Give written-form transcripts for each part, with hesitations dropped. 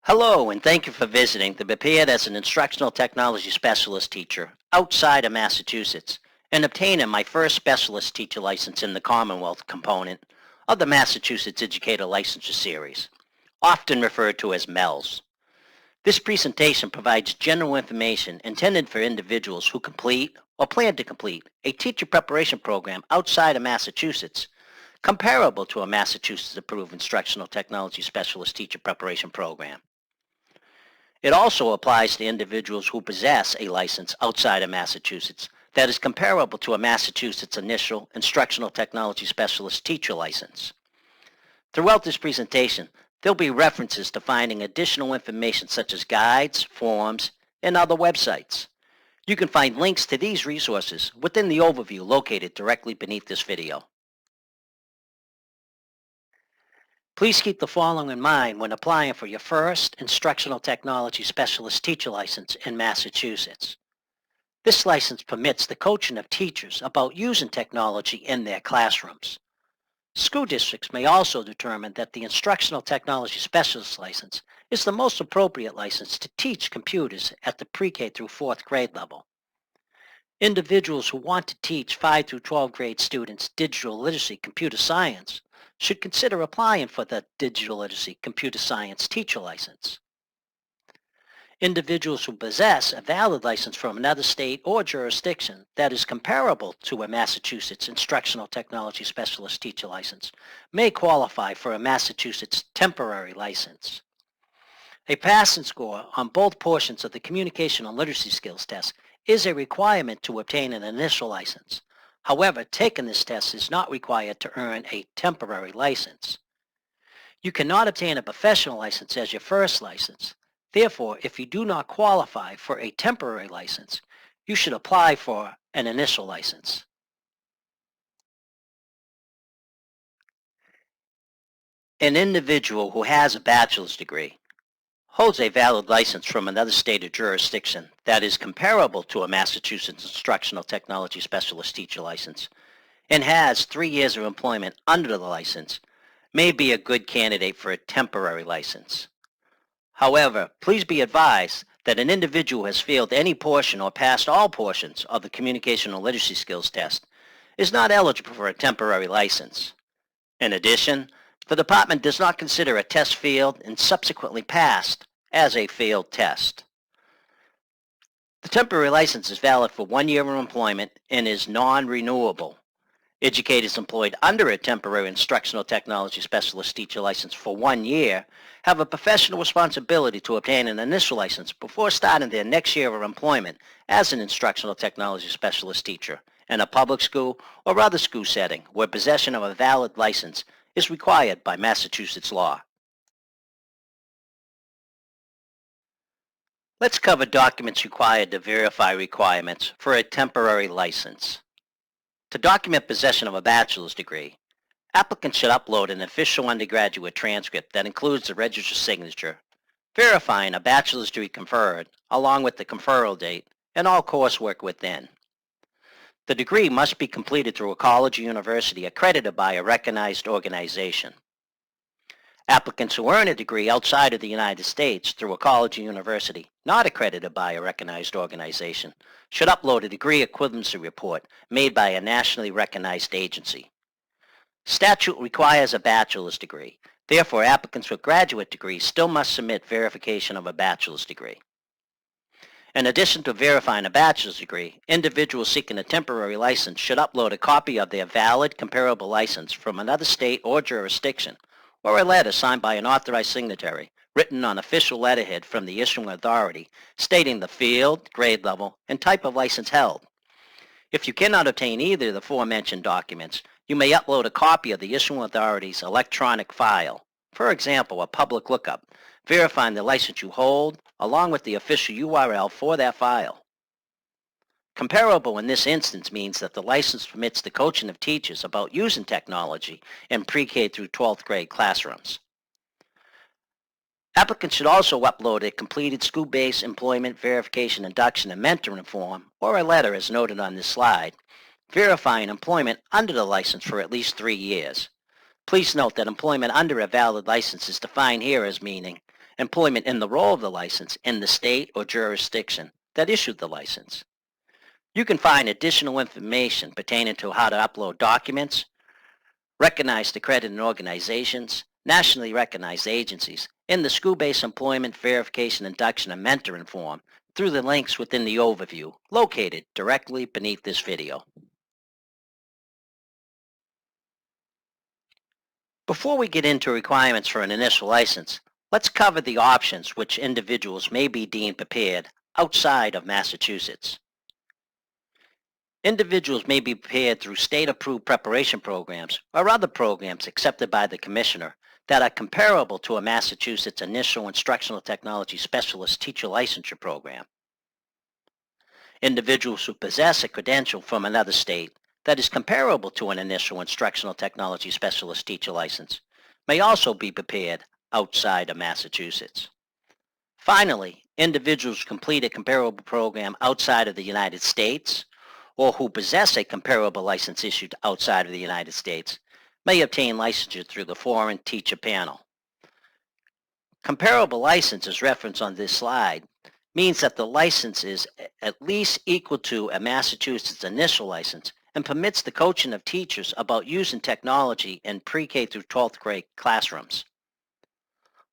Hello, and thank you for visiting the Prepared as an Instructional Technology Specialist Teacher outside of Massachusetts and obtaining my first specialist teacher license in the Commonwealth component of the Massachusetts Educator Licensure Series, often referred to as MELS. This presentation provides general information intended for individuals who complete or plan to complete a teacher preparation program outside of Massachusetts comparable to a Massachusetts-approved Instructional Technology Specialist Teacher Preparation Program. It also applies to individuals who possess a license outside of Massachusetts that is comparable to a Massachusetts Initial Instructional Technology Specialist Teacher license. Throughout this presentation, there'll be references to finding additional information such as guides, forms, and other websites. You can find links to these resources within the overview located directly beneath this video. Please keep the following in mind when applying for your first Instructional Technology Specialist Teacher license in Massachusetts. This license permits the coaching of teachers about using technology in their classrooms. School districts may also determine that the Instructional Technology Specialist license is the most appropriate license to teach computers at the pre-K through 4th grade level. Individuals who want to teach 5 through 12 grade students digital literacy computer science should consider applying for the Digital Literacy Computer Science Teacher License. Individuals who possess a valid license from another state or jurisdiction that is comparable to a Massachusetts Instructional Technology Specialist Teacher License may qualify for a Massachusetts temporary license. A passing score on both portions of the Communication and Literacy Skills test is a requirement to obtain an initial license. However, taking this test is not required to earn a temporary license. You cannot obtain a professional license as your first license. Therefore, if you do not qualify for a temporary license, you should apply for an initial license. An individual who has a bachelor's degree holds a valid license from another state or jurisdiction that is comparable to a Massachusetts Instructional Technology Specialist Teacher license and has 3 years of employment under the license may be a good candidate for a temporary license. However, please be advised that an individual who has failed any portion or passed all portions of the Communication and Literacy Skills test is not eligible for a temporary license. In addition, the department does not consider a test failed and subsequently passed as a failed test. The temporary license is valid for 1 year of employment and is non-renewable. Educators employed under a temporary Instructional Technology Specialist Teacher license for 1 year have a professional responsibility to obtain an initial license before starting their next year of employment as an Instructional Technology Specialist Teacher in a public school or other school setting where possession of a valid license is required by Massachusetts law. Let's cover documents required to verify requirements for a temporary license. To document possession of a bachelor's degree, applicants should upload an official undergraduate transcript that includes the registrar's signature, verifying a bachelor's degree conferred, along with the conferral date and all coursework within. The degree must be completed through a college or university accredited by a recognized organization. Applicants who earn a degree outside of the United States through a college or university not accredited by a recognized organization should upload a degree equivalency report made by a nationally recognized agency. Statute requires a bachelor's degree. Therefore, applicants with graduate degrees still must submit verification of a bachelor's degree. In addition to verifying a bachelor's degree, individuals seeking a temporary license should upload a copy of their valid comparable license from another state or jurisdiction, or a letter signed by an authorized signatory, written on official letterhead from the issuing authority, stating the field, grade level, and type of license held. If you cannot obtain either of the aforementioned documents, you may upload a copy of the issuing authority's electronic file, for example, a public lookup, verifying the license you hold, along with the official URL for that file. Comparable in this instance means that the license permits the coaching of teachers about using technology in pre-K through 12th grade classrooms. Applicants should also upload a completed school-based employment verification induction and mentoring form, or a letter as noted on this slide, verifying employment under the license for at least 3 years. Please note that employment under a valid license is defined here as meaning employment in the role of the license in the state or jurisdiction that issued the license. You can find additional information pertaining to how to upload documents, recognized accredited organizations, nationally recognized agencies, in the school-based employment verification, induction, and mentoring form through the links within the overview located directly beneath this video. Before we get into requirements for an initial license, let's cover the options which individuals may be deemed prepared outside of Massachusetts. Individuals may be prepared through state-approved preparation programs or other programs accepted by the Commissioner that are comparable to a Massachusetts Initial Instructional Technology Specialist Teacher Licensure program. Individuals who possess a credential from another state that is comparable to an Initial Instructional Technology Specialist Teacher license may also be prepared outside of Massachusetts. Finally, individuals who complete a comparable program outside of the United States or who possess a comparable license issued outside of the United States may obtain licensure through the Foreign Teacher Panel. Comparable license, as referenced on this slide, means that the license is at least equal to a Massachusetts initial license and permits the coaching of teachers about using technology in pre-K through 12th grade classrooms.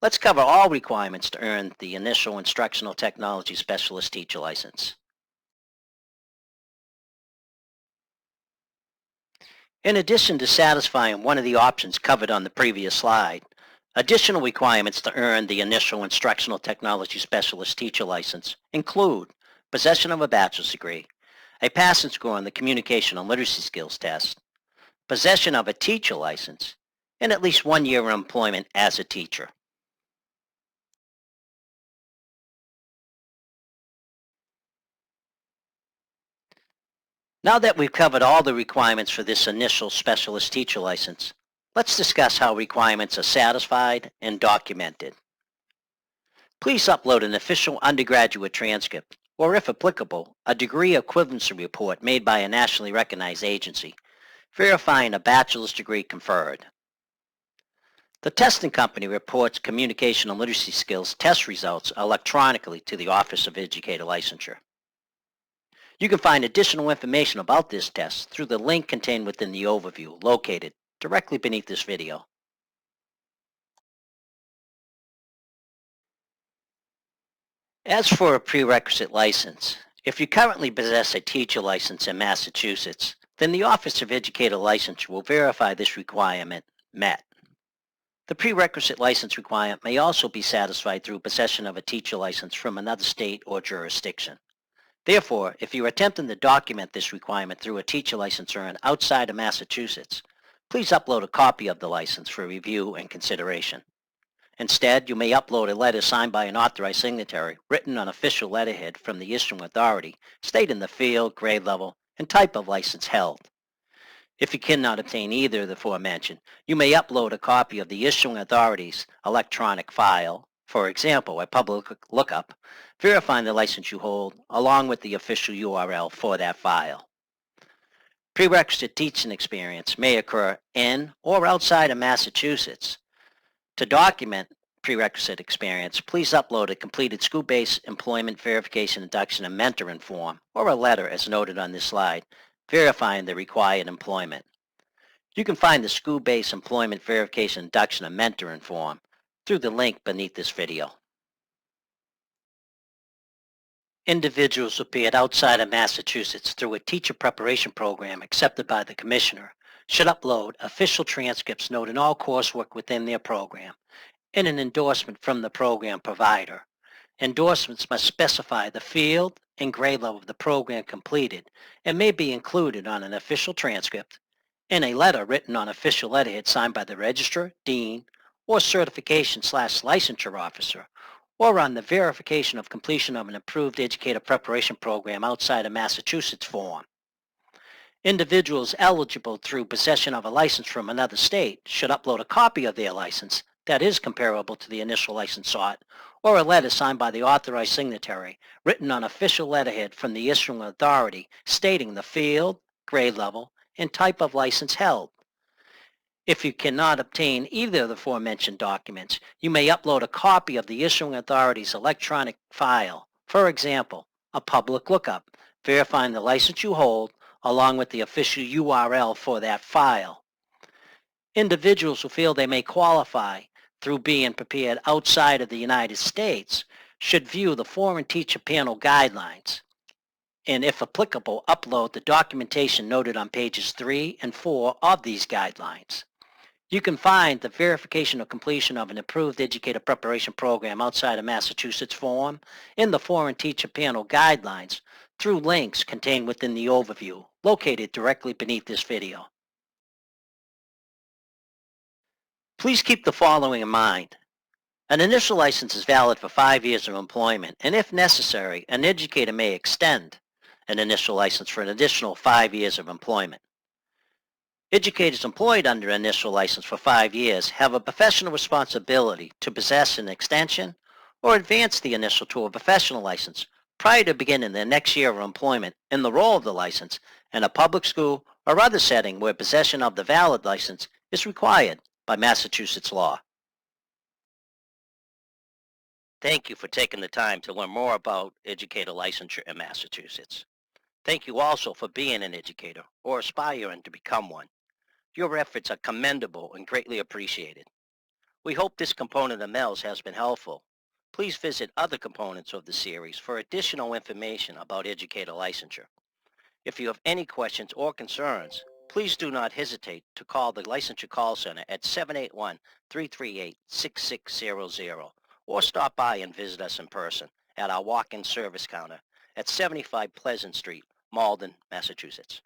Let's cover all requirements to earn the Initial Instructional Technology Specialist Teacher license. In addition to satisfying one of the options covered on the previous slide, additional requirements to earn the Initial Instructional Technology Specialist Teacher license include possession of a bachelor's degree, a passing score on the Communication and Literacy Skills test, possession of a teacher license, and at least 1 year of employment as a teacher. Now that we've covered all the requirements for this initial specialist teacher license, let's discuss how requirements are satisfied and documented. Please upload an official undergraduate transcript, or if applicable, a degree equivalency report made by a nationally recognized agency, verifying a bachelor's degree conferred. The testing company reports communication and literacy skills test results electronically to the Office of Educator Licensure. You can find additional information about this test through the link contained within the overview located directly beneath this video. As for a prerequisite license, if you currently possess a teacher license in Massachusetts, then the Office of Educator Licensure will verify this requirement met. The prerequisite license requirement may also be satisfied through possession of a teacher license from another state or jurisdiction. Therefore, if you are attempting to document this requirement through a teacher license earned outside of Massachusetts, please upload a copy of the license for review and consideration. Instead, you may upload a letter signed by an authorized signatory written on official letterhead from the issuing authority stating the field, grade level, and type of license held. If you cannot obtain either of the aforementioned, you may upload a copy of the issuing authority's electronic file, for example, a public lookup, verifying the license you hold, along with the official URL for that file. Prerequisite teaching experience may occur in or outside of Massachusetts. To document prerequisite experience, please upload a completed school-based employment verification, induction, and mentoring form, or a letter as noted on this slide, verifying the required employment. You can find the school-based employment verification, induction, and mentoring form through the link beneath this video. Individuals who appeared outside of Massachusetts through a teacher preparation program accepted by the Commissioner should upload official transcripts noting all coursework within their program and an endorsement from the program provider. Endorsements must specify the field and grade level of the program completed and may be included on an official transcript, in a letter written on official letterhead signed by the registrar, dean, or certification/licensure officer, or on the verification of completion of an approved educator preparation program outside of Massachusetts form. Individuals eligible through possession of a license from another state should upload a copy of their license that is comparable to the initial license sought, or a letter signed by the authorized signatory written on official letterhead from the issuing authority stating the field, grade level, and type of license held. If you cannot obtain either of the aforementioned documents, you may upload a copy of the issuing authority's electronic file. For example, a public lookup, verifying the license you hold, along with the official URL for that file. Individuals who feel they may qualify through being prepared outside of the United States should view the Foreign Teacher Panel guidelines, and if applicable, upload the documentation noted on pages 3 and 4 of these guidelines. You can find the verification of completion of an approved educator preparation program outside of Massachusetts form in the Foreign Teacher Panel guidelines through links contained within the overview, located directly beneath this video. Please keep the following in mind. An initial license is valid for 5 years of employment, and if necessary, an educator may extend an initial license for an additional 5 years of employment. Educators employed under an initial license for 5 years have a professional responsibility to possess an extension or advance the initial to a professional license prior to beginning their next year of employment in the role of the license in a public school or other setting where possession of the valid license is required by Massachusetts law. Thank you for taking the time to learn more about educator licensure in Massachusetts. Thank you also for being an educator or aspiring to become one. Your efforts are commendable and greatly appreciated. We hope this component of MELS has been helpful. Please visit other components of the series for additional information about educator licensure. If you have any questions or concerns, please do not hesitate to call the Licensure Call Center at 781-338-6600 or stop by and visit us in person at our walk-in service counter at 75 Pleasant Street, Malden, Massachusetts.